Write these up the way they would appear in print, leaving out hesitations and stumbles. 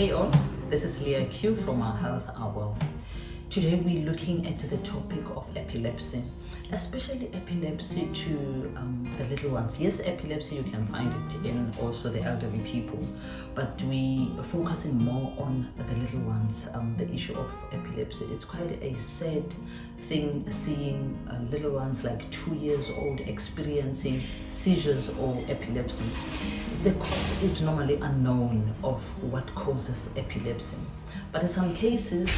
Hey all, this is Leah Q from Our Health, Our Wealth. Today we're looking at the topic of epilepsy, especially epilepsy to the little ones. Yes, epilepsy, you can find it in also the elderly people, but we are focusing more on the little ones. The issue of epilepsy, it's quite a sad thing seeing little ones like 2 years old experiencing seizures or epilepsy. The cause is normally unknown of what causes epilepsy, but in some cases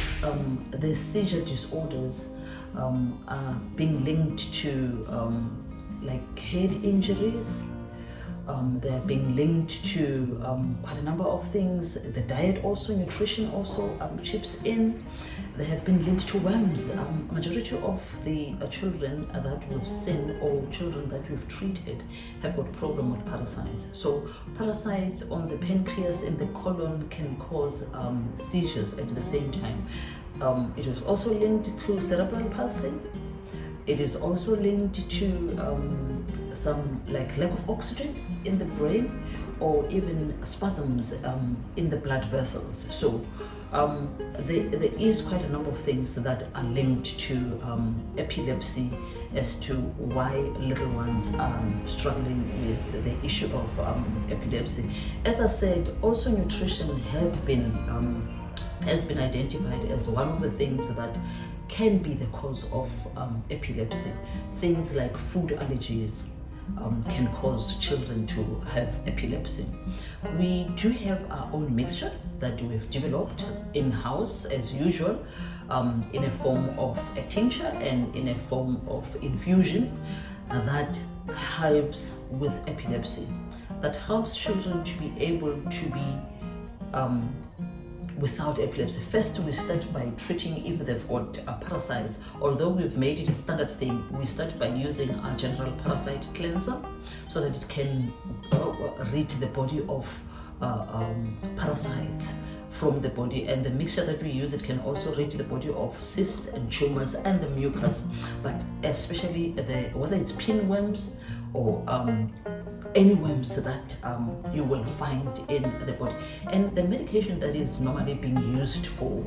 the seizure disorders are being linked to like head injuries. They're being linked to quite a number of things. The diet also, nutrition also chips in. They have been linked to worms. Majority of the children that we've seen or children that we've treated have got problem with parasites. So parasites on the pancreas and the colon can cause seizures at the same time. It is also linked to cerebral palsy. It is also linked to some like lack of oxygen in the brain, or even spasms in the blood vessels. So there is quite a number of things that are linked to epilepsy as to why little ones are struggling with the issue of epilepsy. As I said, also nutrition has been identified as one of the things that can be the cause of epilepsy. Things like food allergies can cause children to have epilepsy. We do have our own mixture that we've developed in-house as usual, in a form of a tincture and in a form of infusion that helps with epilepsy, that helps children to be able to be without epilepsy. First, we start by treating if they've got parasites. Although we've made it a standard thing, we start by using our general parasite cleanser so that it can rid the body of parasites from the body, and the mixture that we use, it can also rid the body of cysts and tumors and the mucus, but especially whether it's pinworms or any worms that you will find in the body. And the medication that is normally being used for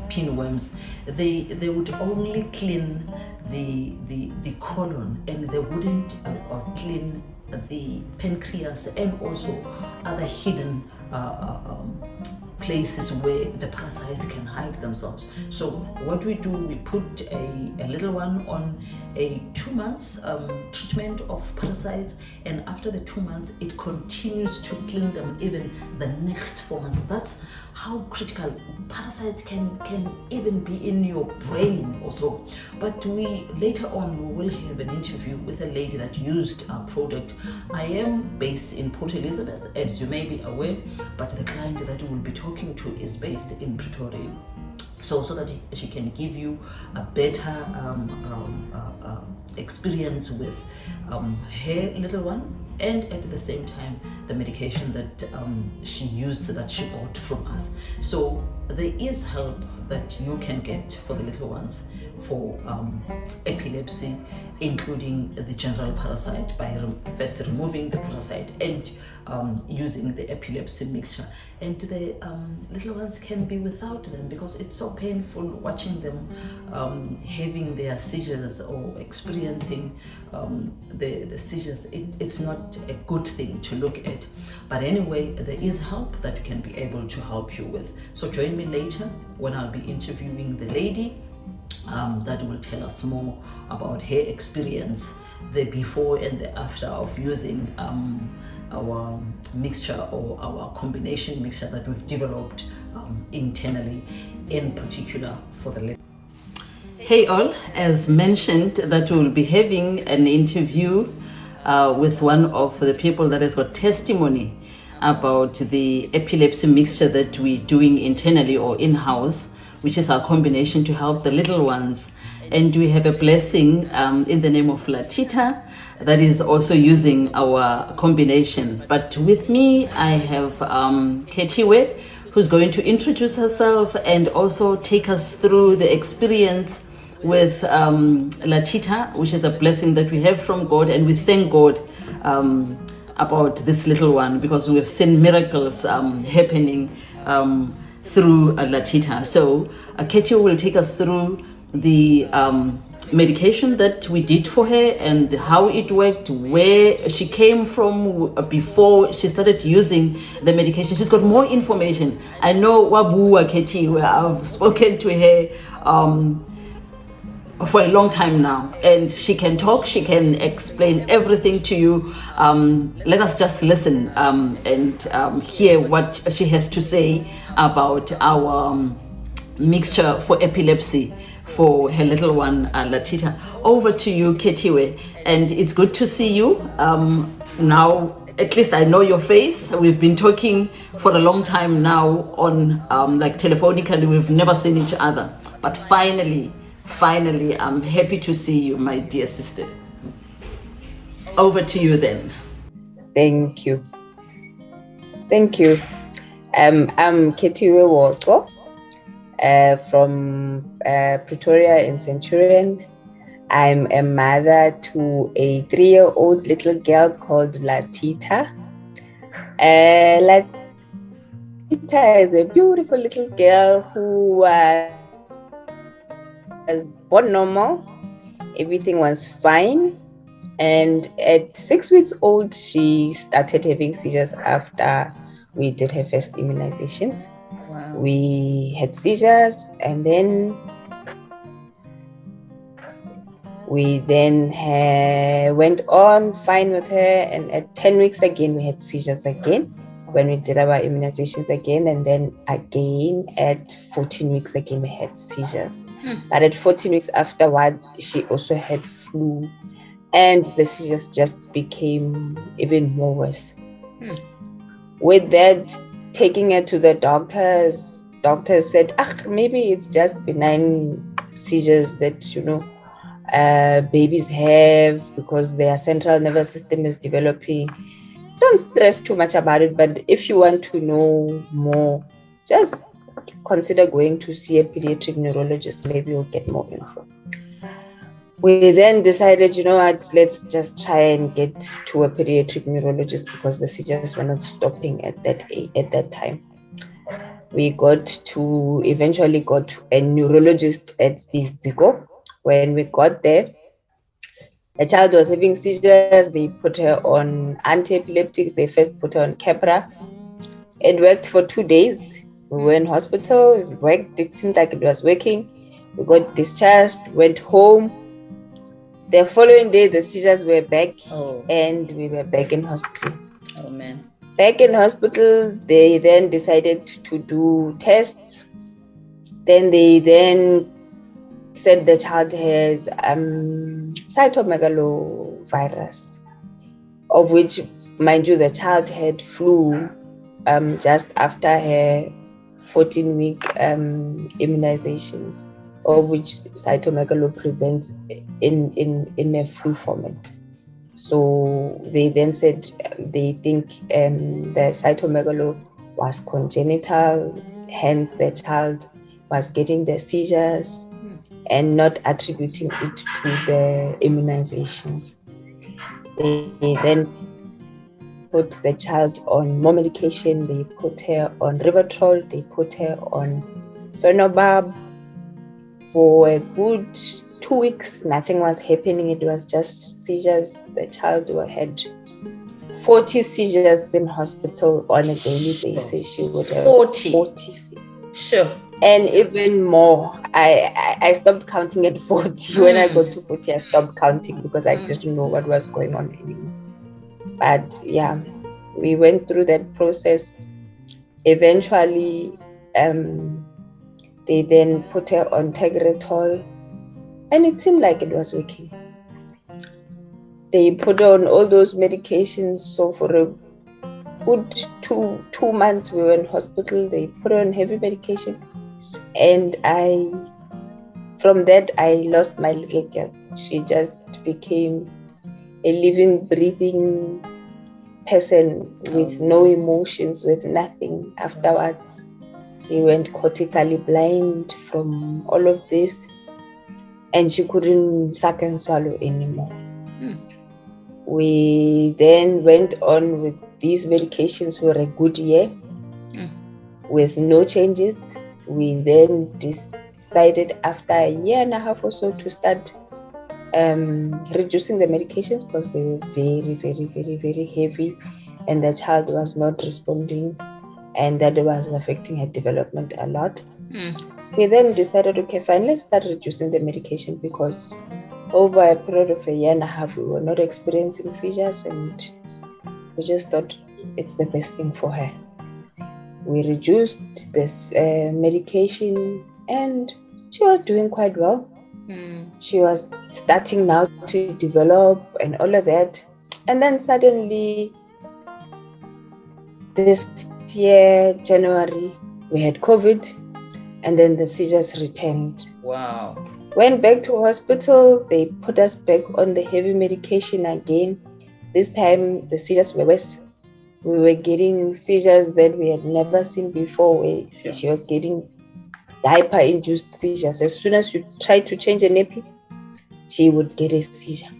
pinworms, they would only clean the colon, and they wouldn't clean the pancreas and also other hidden places where the parasites can hide themselves. So what we do, we put a little one on a 2 months treatment of parasites, and after the 2 months it continues to clean them even the next 4 months. That's how critical parasites can even be in your brain also. But we later on we will have an interview with a lady that used our product. I am based in Port Elizabeth, as you may be aware, but the client that we will be talking to is based in Pretoria. So that she can give you a better experience with her little one, and at the same time the medication that she used, that she bought from us. So there is help that you can get for the little ones for epilepsy, including the general parasite by first removing the parasite and using the epilepsy mixture. And the little ones can be without them because it's so painful watching them having their seizures or experiencing the seizures. It's not a good thing to look at, but anyway, there is help that can be able to help you with. So join me later when I'll be interviewing the lady that will tell us more about her experience, the before and the after of using our mixture or our combination mixture that we've developed internally, in particular for the lady. Hey all, as mentioned that we will be having an interview with one of the people that has got testimony about the epilepsy mixture that we're doing internally or in-house, which is our combination to help the little ones. And we have a blessing in the name of Lathitha that is also using our combination. But with me, I have Khethiwe, who's going to introduce herself and also take us through the experience with Lathitha, which is a blessing that we have from God, and we thank God about this little one, because we've seen miracles happening through Lathitha. So Khethiwe will take us through the medication that we did for her and how it worked, where she came from before she started using the medication. She's got more information. I know Wabuwa Khethiwe. I've spoken to her for a long time now, and she can talk, she can explain everything to you. Let us just listen and hear what she has to say about our mixture for epilepsy for her little one, Lathitha. Over to you, Khethiwe, and it's good to see you. Now, at least I know your face. We've been talking for a long time now on like telephonically. We've never seen each other, but finally, I'm happy to see you, my dear sister. Over to you then. Thank you. I'm Khethiwe Hoco from Pretoria in Centurion. I'm a mother to a 3-year-old little girl called Lathitha. Lathitha is a beautiful little girl who was born normal. Everything was fine. And at 6 weeks old, she started having seizures after we did her first immunizations. Wow. We had seizures, and then we went on fine with her. And at 10 weeks again, we had seizures again when we did our immunizations again. And then again at 14 weeks again, we had seizures. But at 14 weeks afterwards, she also had flu. And the seizures just became even more worse. With that, taking her to the doctors said, maybe it's just benign seizures that, babies have because their central nervous system is developing. Don't stress too much about it, but if you want to know more, just consider going to see a pediatric neurologist. Maybe you'll get more info. We then decided, let's just try and get to a pediatric neurologist because the seizures were not stopping at that time. We eventually got a neurologist at Steve Biko. When we got there, the child was having seizures. They put her on anti-epileptics. They first put her on Keppra. It worked for 2 days. We were in hospital. It worked. It seemed like it was working. We got discharged, went home. The following day, the seizures were back, and we were back in hospital. Oh, man. Back in hospital, they then decided to do tests. Then they said the child has cytomegalovirus, of which, mind you, the child had flu just after her 14-week immunizations, of which cytomegalo presents in a flu format. So they then said they think the cytomegalo was congenital, hence the child was getting the seizures and not attributing it to the immunizations. They then put the child on more medication. They put her on Rivotril. They put her on Phenobarb. For a good 2 weeks, nothing was happening. It was just seizures. The child had 40 seizures in hospital on a daily basis. She would have 40. Sure. And even more. I stopped counting at 40. When I got to 40, I stopped counting because I didn't know what was going on anymore. But yeah, we went through that process. Eventually, they then put her on Tegretol, and it seemed like it was working. They put her on all those medications. So for a good two months, we were in hospital. They put her on heavy medication, and from that, I lost my little girl. She just became a living, breathing person with no emotions, with nothing afterwards. He went cortically blind from all of this, and she couldn't suck and swallow anymore. We then went on with these medications for a good year with no changes. We then decided after a year and a half or so to start reducing the medications because they were very, very, very, very heavy, and the child was not responding, and that was affecting her development a lot. We then decided, okay, fine, let's start reducing the medication, because over a period of a year and a half, we were not experiencing seizures, and we just thought it's the best thing for her. We reduced this medication, and she was doing quite well. She was starting now to develop and all of that. And then suddenly, this year, January, we had COVID, and then the seizures returned. Wow. Went back to hospital, they put us back on the heavy medication again. This time, the seizures were worse. We were getting seizures that we had never seen before, where she was getting diaper-induced seizures. As soon as you try to change a nappy, she would get a seizure.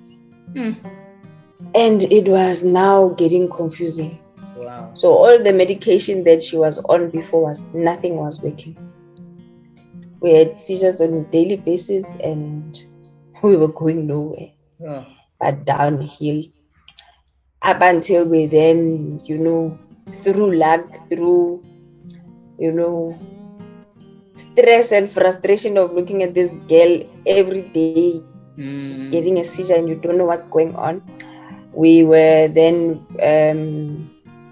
And it was now getting confusing. Wow. So all the medication that she was on before nothing was working. We had seizures on a daily basis, and we were going nowhere but downhill. Up until we then, through luck, through, stress and frustration of looking at this girl every day getting a seizure and you don't know what's going on, we were then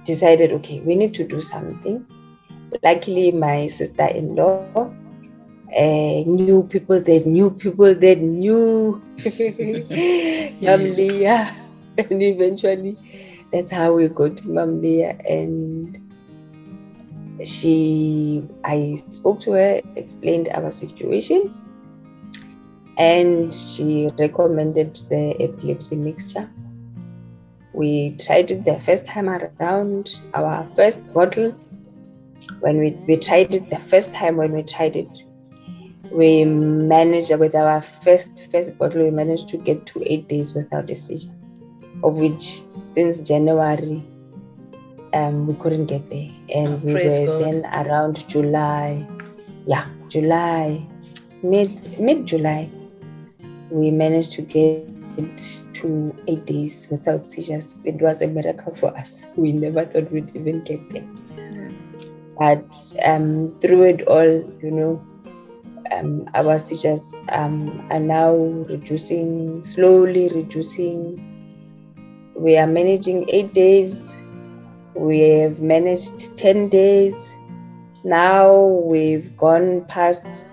decided, okay, we need to do something. Luckily, my sister-in-law knew people that knew Mom Leah, and eventually that's how we got to Mom Leah. And I spoke to her, explained our situation, and she recommended the epilepsy mixture. We tried it the first time around. Our first bottle, when we tried it the first time, we managed, with our first bottle, we managed to get to 8 days without a seizure, of which since January we couldn't get there. And we were then around July, mid-July, we managed to get to 8 days without seizures. It was a miracle for us. We never thought we'd even get there. But through it all, our seizures are now slowly reducing. We are managing 8 days. We have managed 10 days. Now we've gone past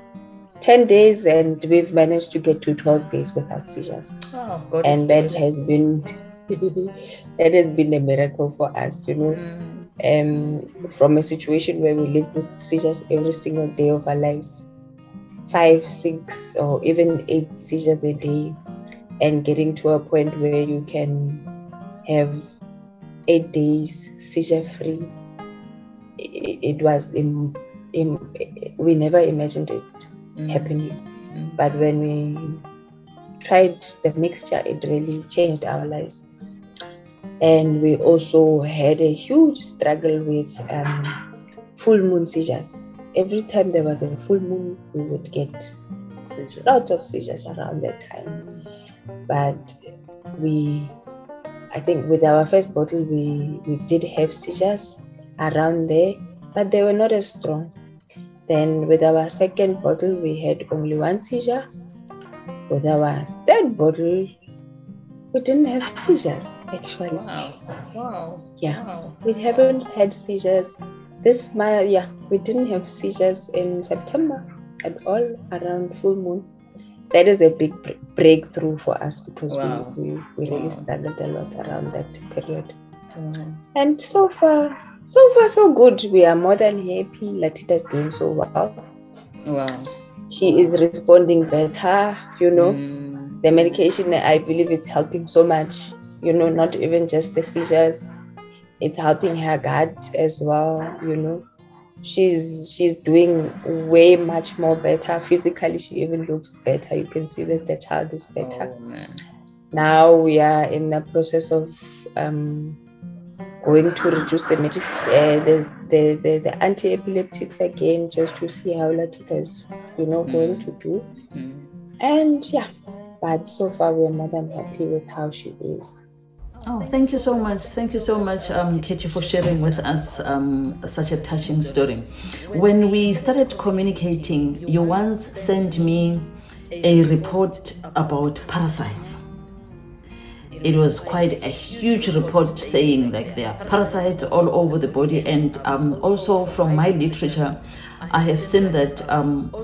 10 days and we've managed to get to 12 days without seizures. Oh, and that has been a miracle for us, from a situation where we lived with seizures every single day of our lives, 5, 6, or even 8 seizures a day, and getting to a point where you can have 8 days seizure free. It was we never imagined it happening. But when we tried the mixture, it really changed our lives. And we also had a huge struggle with full moon seizures. Every time there was a full moon, we would get lots of seizures around that time. But I think with our first bottle, we did have seizures around there, but they were not as strong. Then with our second bottle, we had only 1 seizure. With our third bottle, we didn't have seizures, actually. Wow. Yeah. Wow. We haven't had seizures this month. Yeah, we didn't have seizures in September at all around full moon. That is a big breakthrough for us, because we really struggled a lot around that period. And so far so good. We are more than happy. Lathitha is doing so well. Wow. She is responding better, The medication, I believe it's helping so much, not even just the seizures. It's helping her gut as well, She's doing way much more better. Physically, she even looks better. You can see that the child is better. Oh, man. Now we are in the process of going to reduce the anti-epileptics again, just to see how Lathitha is, going to do. And yeah, but so far we're more than happy with how she is. Oh, thank you so much. Thank you so much, Katie, for sharing with us such a touching story. When we started communicating, you once sent me a report about parasites. It was quite a huge report saying like there are parasites all over the body, and also from my literature, I have seen that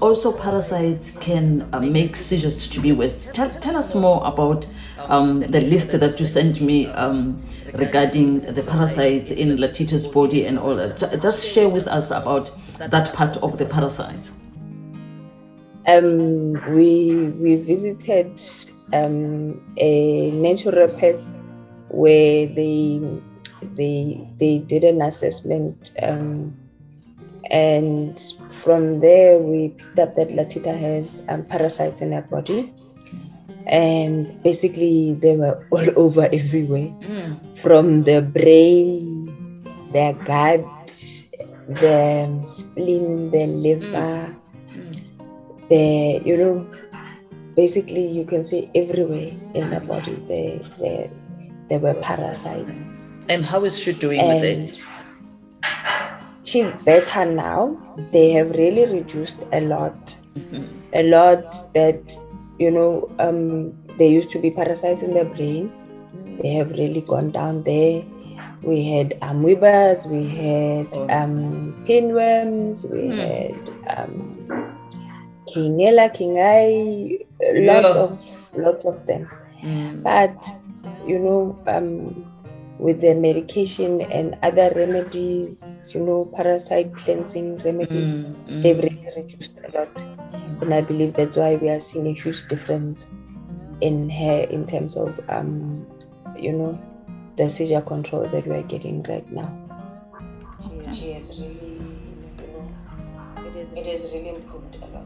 also parasites can make seizures to be worse. Tell us more about the list that you sent me regarding the parasites in Lathitha's body and all that. Just share with us about that part of the parasites. We visited a naturopath where they did an assessment, and from there we picked up that Lathitha has parasites in her body, and basically they were all over everywhere, from the brain, their gut, the spleen, the liver, basically you can say everywhere in the body there were parasites. And how is she doing with it? She's better now. They have really reduced a lot. A lot that, there used to be parasites in the brain. They have really gone down there. We had amoebas, we had pinworms, we had kingai, lots of them. But with the medication and other remedies, parasite cleansing remedies, they've really reduced a lot. And I believe that's why we are seeing a huge difference in her in terms of the seizure control that we're getting right now. She has really, it has really improved a lot.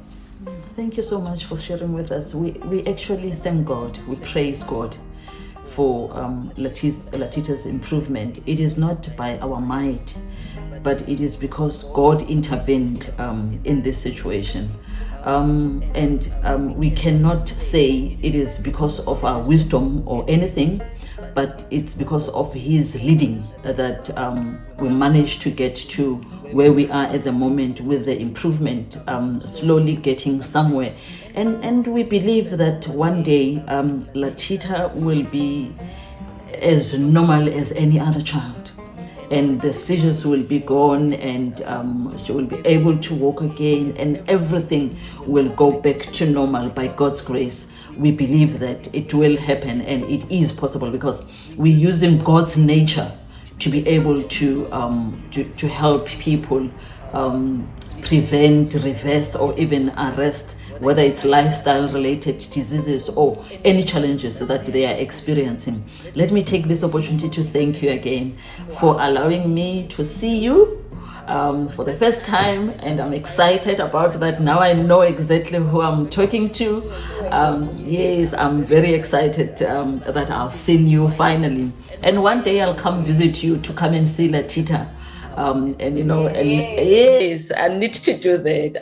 Thank you so much for sharing with us. We actually thank God. We praise God for Lathitha's improvement. It is not by our might, but it is because God intervened in this situation. And we cannot say it is because of our wisdom or anything, but it's because of His leading that we managed to get to where we are at the moment with the improvement, slowly getting somewhere. And we believe that one day Lathitha will be as normal as any other child, and the seizures will be gone, and she will be able to walk again, and everything will go back to normal by God's grace. We believe that it will happen, and it is possible because we're using God's nature to be able to help people prevent, reverse, or even arrest, whether it's lifestyle related diseases or any challenges that they are experiencing. Let me take this opportunity to thank you again for allowing me to see you for the first time, and I'm excited about that. Now I know exactly who I'm talking to. Yes, I'm very excited that I've seen you finally, and one day I'll come visit you to come and see Lathitha. Yes, I need to do that.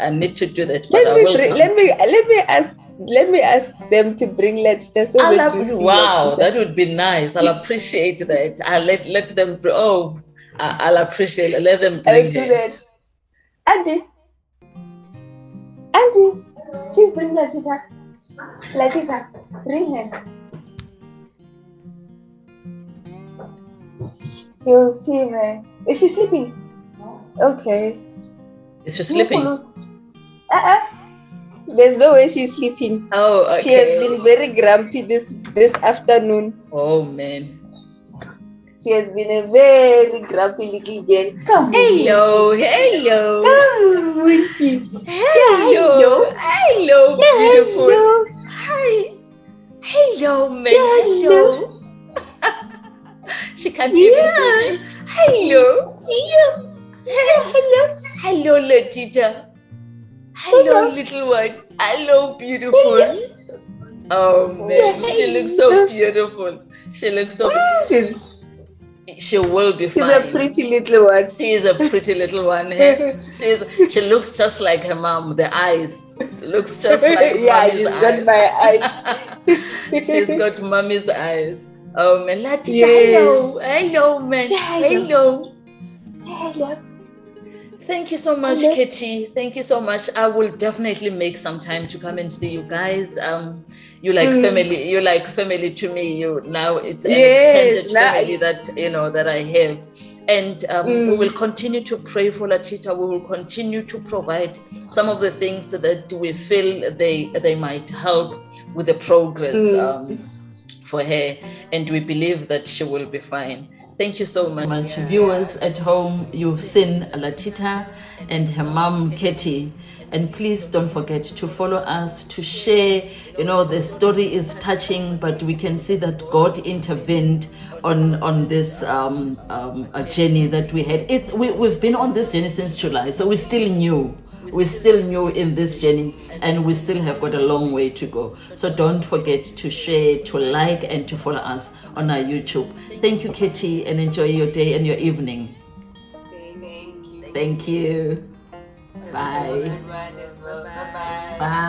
Let me ask them to bring Lathitha so that you see. Wow, Lathitha. that would be nice. I'll appreciate that. I'll let them. Oh, I'll appreciate. Let them bring her. That. Auntie, please bring Lathitha. Lathitha, bring her. You'll see her. Is she sleeping? Okay. Is she sleeping? There's no way she's sleeping. Oh, okay. She has been very grumpy this afternoon. Oh, man. She has been a very grumpy little girl. Come. Hello. Come, Monkey. Hello, beautiful. Hello. Hi. Hello, man. Hello. She can't even see me. Hello. Hello, Lathitha. Hello, little one. Hello, beautiful. Oh man, she looks so beautiful. She looks so beautiful. She will be fine. She's a pretty little one. She is a pretty little one. Eh? She looks just like her mom. The eyes looks just like mommy's she's eyes. got my eyes. She's got mommy's eyes. Oh man, Lathitha, Yes. hello man, hello. Hello. Thank you so much, Khethiwe. Thank you so much. I will definitely make some time to come and see you guys. You like family. You like family to me. You now it's an extended family that that I have, and we will continue to pray for Lathitha. We will continue to provide some of the things that we feel they might help with the progress for her, and we believe that she will be fine. Thank you so much. Viewers at home, you've seen Lathitha and her mom, Khethiwe. And please don't forget to follow us, to share. The story is touching, but we can see that God intervened on this journey that we had. We've been on this journey since July, so we're still new. We're still new in this journey, and we still have got a long way to go. So don't forget to share, to like, and to follow us on our YouTube. Thank you, Khethiwe, and enjoy your day and your evening. Thank you. Bye. Bye.